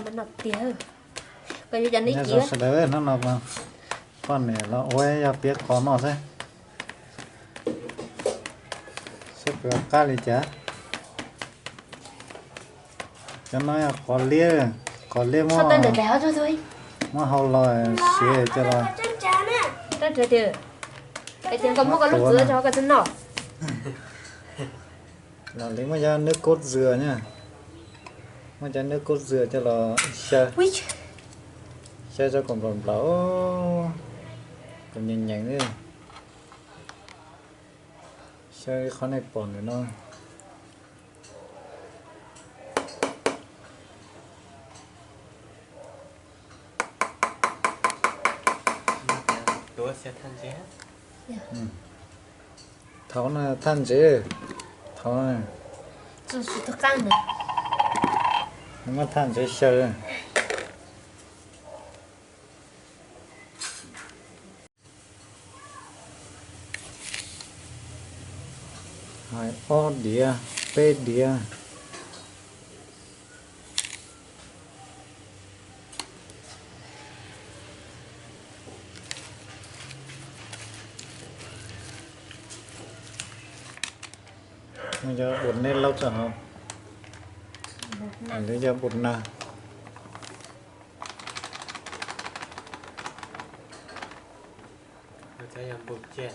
mình nọt tiền coi như chân đi nhà kia sẽ đấy nó nộp mà con này nó ôi ya biết khó nó thế sắp được cá đi chả cho nó khó lia sao mà tên được béo rồi thôi mà hậu lòi xìa cho nó rất trời trời cái tiếng có một cái lúc dưa cho cái chân nọ là lấy mà ra nước cốt dừa nha mà ra nước cốt dừa cho nó xe cho còn lẩu còn nhành nhành nữa xe khó này bòn nữa nó Đũa sẽ than chế tháo là than chế tháo này chú chú thức căng này nhưng mà than chế sơ hai o đĩa p đĩa bây giờ bột nên lâu chẳng không bây giờ bột nà Rồi cho em bột chè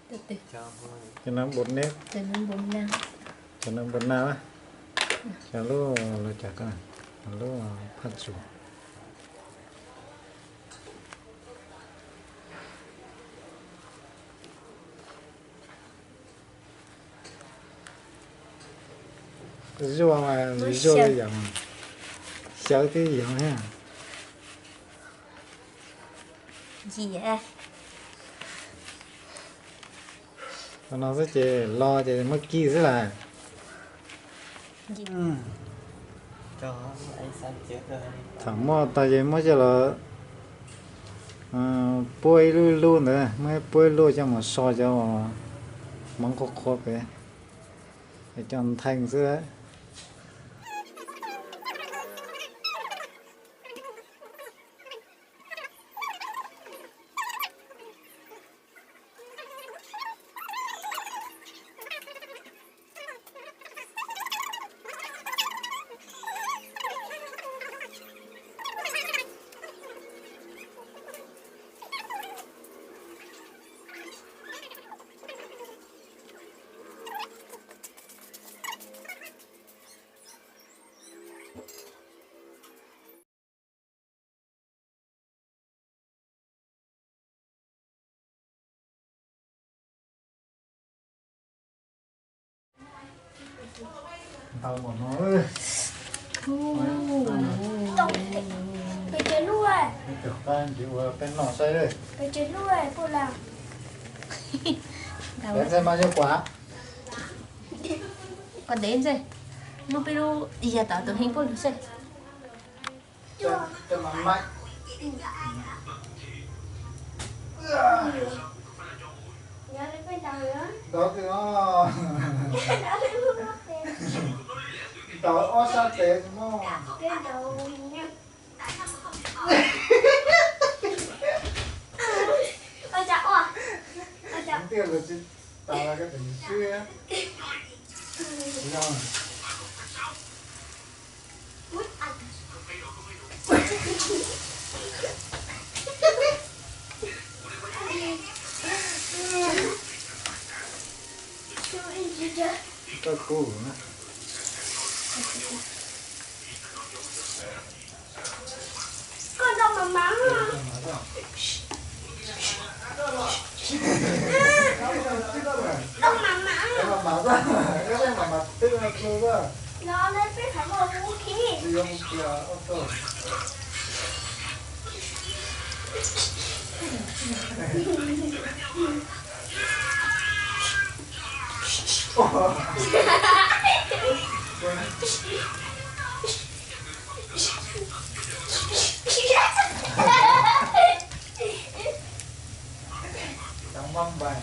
từ từ cho thôi cho nó bột nếp từ mình bún năng cho nó bột nào á cho lúc là chả có lúc phát chủ rùa mà rùa cái gì mà sợ cái gì ha gì vậy nó sẽ chỉ lo chỉ mất kia rất là gì cho anh san chết rồi thằng mò tại vì mới cho là bôi luôn luôn nữa mới bôi luôn cho mà so cho mà món khô khô vậy để cho nó thành dưới đấy tao bỏ nó ơi Cái chế nuôi, được tan chịu bên nọ xây đây cái chế nuôi, cô làm. em xem bao nhiêu quả còn đến rồi nó bây giờ đi ra tao tôi hình con rồi cho nó mạnh Nhớ đến cái đầu đó. đó thì nó Đó đến lúc nó tiền. đó ó sao thế chứ mà Cái đầu nha. Ôi chà, ôi. Ôi chà. tiền là chứ tao là cái tình xưa không Út anh. Chú anh chị chưa? tao cũ nữa Con đâu mà mắng à? Đâu mà mắng à? em mà bảo ra em mà mặt tức là thôi ra Nó lên biết phải ngồi vũ khí. đi ông kia ô tô Chẳng mong bài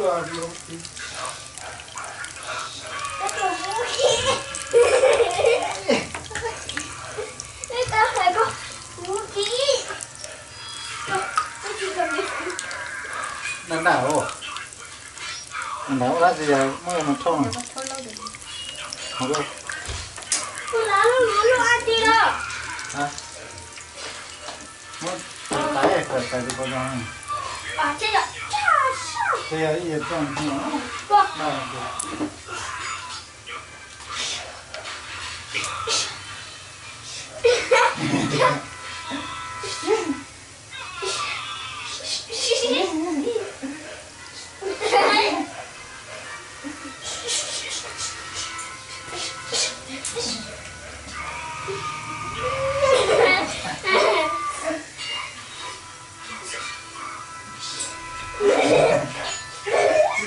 Cho đi không? Cái đồ vũ khí. Đây tao phải có vũ khí. Cái gì cầm đi? Đang đảo. Đang đảo lá gì vậy? Mới mà thông. Không có. Tôi lá nó ăn đi rồi. Hả? Mới tái phải đi con nào? À chết rồi. Thế ấy gì trong nó. Vâng.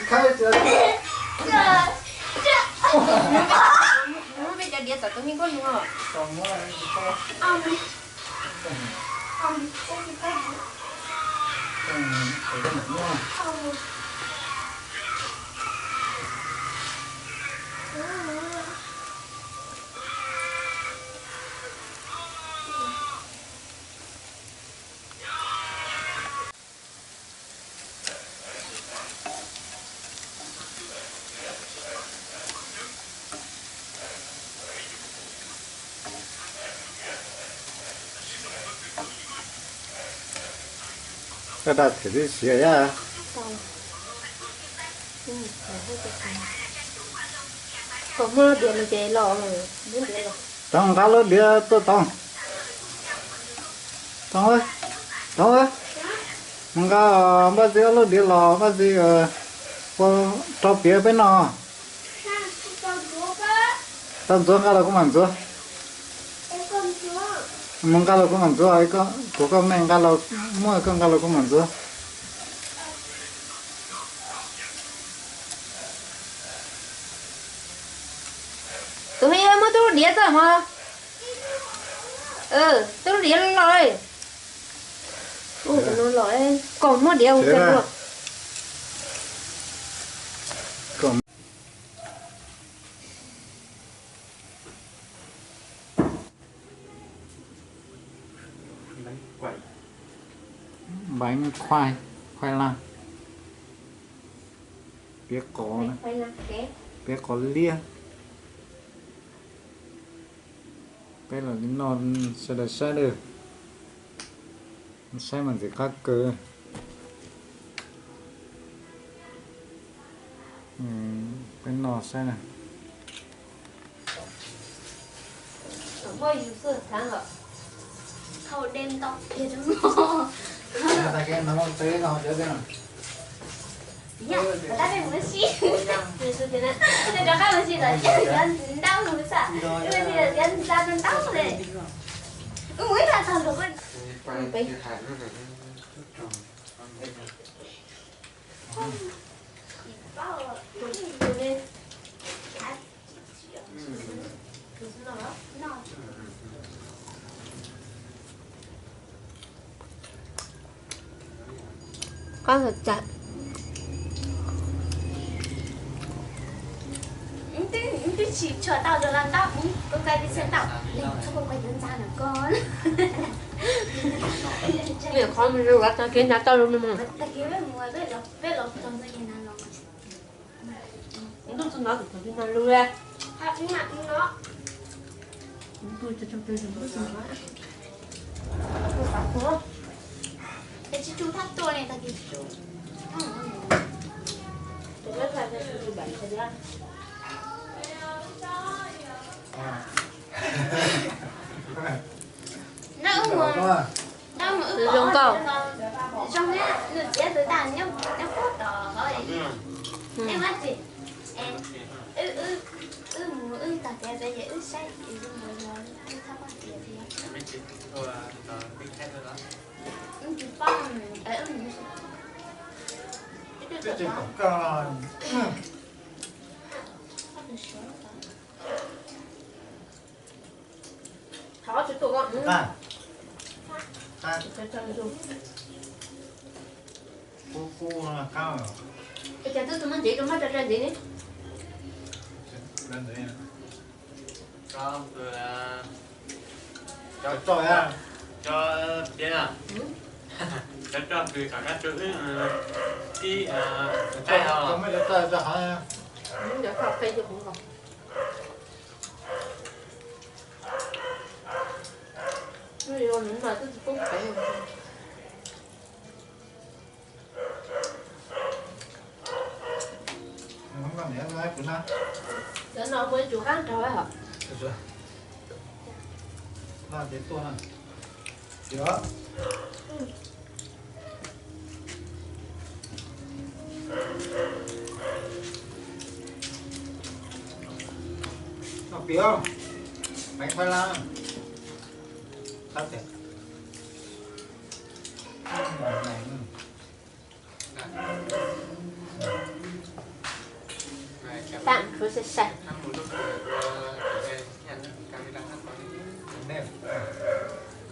Khai chưa? Nó bây giờ điện thoại tôi mình có đúng không? Còn nó là có. Phải có một nữa. Cái đặt thì đi xỉa ya. Có mưa điện là chạy lò rồi, muốn điện lò. Tông cá lớn đĩa tôi tông. Tông ơi. Tông ơi. Mình có bao giờ lớn đĩa lò bao giờ có cho phía bên nó. Tông xuống cái là cũng ăn xuống. Mình cái là cũng ăn xuống ấy có của con mình cái là mua con cái là cũng ăn xuống. Tụi em mới tôi điện rồi mà. Tôi điện rồi. Ủa nó lỗi còn mất điện cái luôn. Còn bánh khoai lang biết có biết có lia cái là cái non sẽ được sẽ mình sẽ cắt cơ cái nọ sẽ này Thôi dù sự tháng rồi. Thầu đêm tóc kia đúng không? ta cái nó tới nó chứ cái nào Dạ, ta phải muốn xí. Từ từ thế này. Thế đó các bạn xí là dân đau rồi sao? Các bạn xí là dân ra bên đau này. Mới là thầu được rồi. Con thật chặt. Tôi chỉ chờ tao được làm tao con quay đi xem tao sao con quay dân ra được con. Mẹ con mình gắt nó kiến tao luôn mà. Ta kiếm về mua về lộc trong cái nhà nào. Nó tụi nó tụi nó luôn ra. Hạt nó. Tôi cho tôi Ủa? Để chị chú thắt tôi này ta kìa chú. tôi rất là sự bảy thế đó. Nó ưng mà. Nó mà ưng Giống cầu. Trong đấy nó sẽ tới tàn nhóc cốt đỏ rồi. Em ăn gì? Em mua ta cái đây vậy sai thì mua thắp ăn gì thì. Mấy chị tôi biết hết rồi đó. Chị băng cái chuyện của con Tháo cho tụi con. ta ta Cho dùng. cu cao cái chả tôi muốn gì tôi mất ra gì đấy Lên đấy. Cho vừa Cho trôi á. cho biết à cho từ cả các chữ cái cái Cho nào mấy đứa ta cho hả? giờ cà phê cũng còn rồi rồi những mà tôi cũng phải Không có nhẹ ngay của nó. để nó với chủ ăn trời hả Được rồi. Nó đến tôi nè. Đó. Nó biểu. Bánh khoai lang. Sắp thế. bạn cứ sẽ sạch Nè.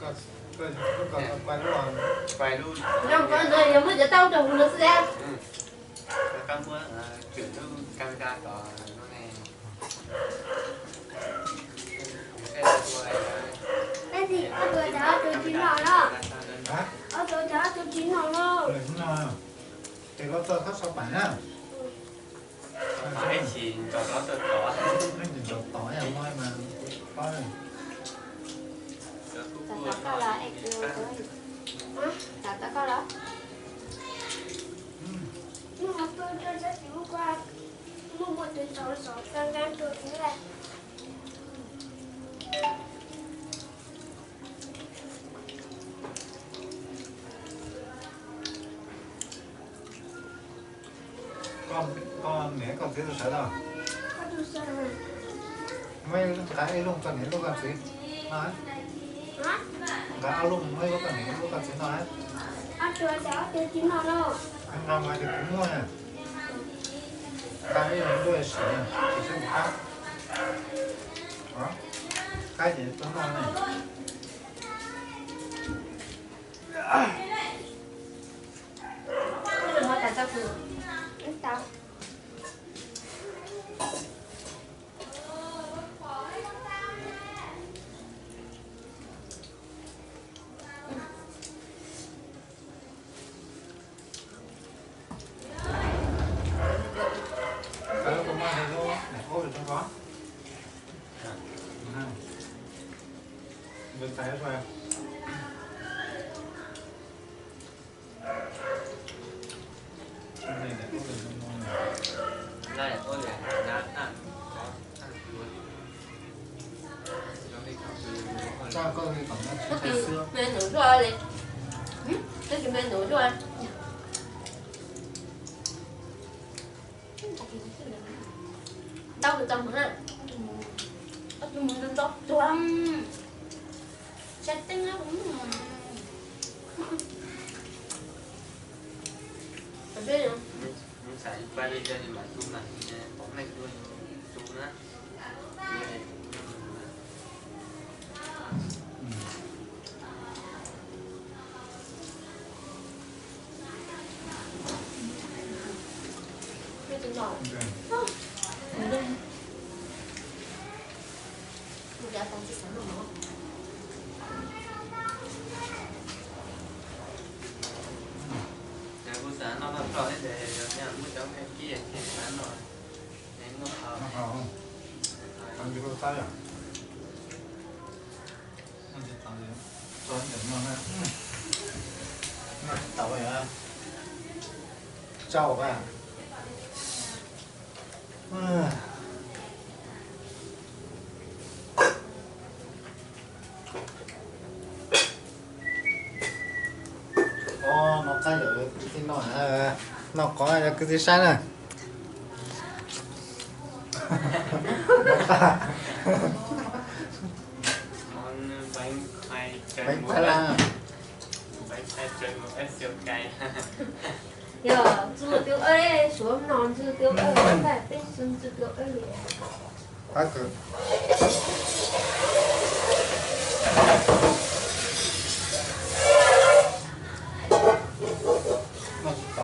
Có quay luôn. vài luôn không có nơi mới giờ tao đâu nó sẽ ra các bữa chuyển từ camera có nó này cái này Cái gì? Ở chỗ đó tôi chín rồi đó. Hả? Ở chỗ đó tôi chín rồi đó. Rồi nó nào. Thì nó tôi khóc sao bản á. cái gì cho nó tôi có Nó nhìn đồ tỏi à môi mà. Coi. tao có là em đưa tới tao có đó Nhưng mà tôi cho rất nhiều qua. Mua một tuyến sổ gan tôi thế này. Con mẹ con thấy tôi sợ đâu. Có tôi sợ rồi. Mấy cái luôn con này lúc con thấy nói. Hả? Cái áo luôn mấy lúc con này lúc con thấy nói. Ở chỗ đó tôi chín rồi đó. Anh ra ngoài thì cũng mua nè. Cái này đôi sỉ thì sẽ bị khác. Đó. Cái gì tôi nói này. cái đừng hỏi tại sao cứ Anh tao. Cái lúc con mua thì đâu để ôi trong đó. Bên tay rồi. Này để ôi trong đó này. này tôi là đã ăn có ăn luôn nó đi học từ Cho con đi còn nó nó kêu say xương. mẹ nửa rồi đi nó kêu mẹ nửa rồi tao được tâm hả tao chưa muốn lên tóc Tuâm. Chắc tính nó cũng mà. mày biết không muốn xài qua đi cho nhưng mà chung này bóng này luôn chung á biết tiếng đỏ Ok. một giá phòng chỉ sáng rồi nhà cô xã nó bắt đầu để nhà mua cháu em kia thì bán rồi em nó thở Nó không? Con đi vào tay à? Nó chỉ tao đi. Cho anh để ngon ha. Nó tao vậy à? Chào các bạn. Nó thay đổi cái gì nó có cái gì sai này. con bánh khoai trời Bánh khoai lang. bánh khoai trời một ít siêu cay giờ chưa tiêu ơi xuống non chưa tiêu ơi phải biết xuân chưa tiêu ơi Quá cực.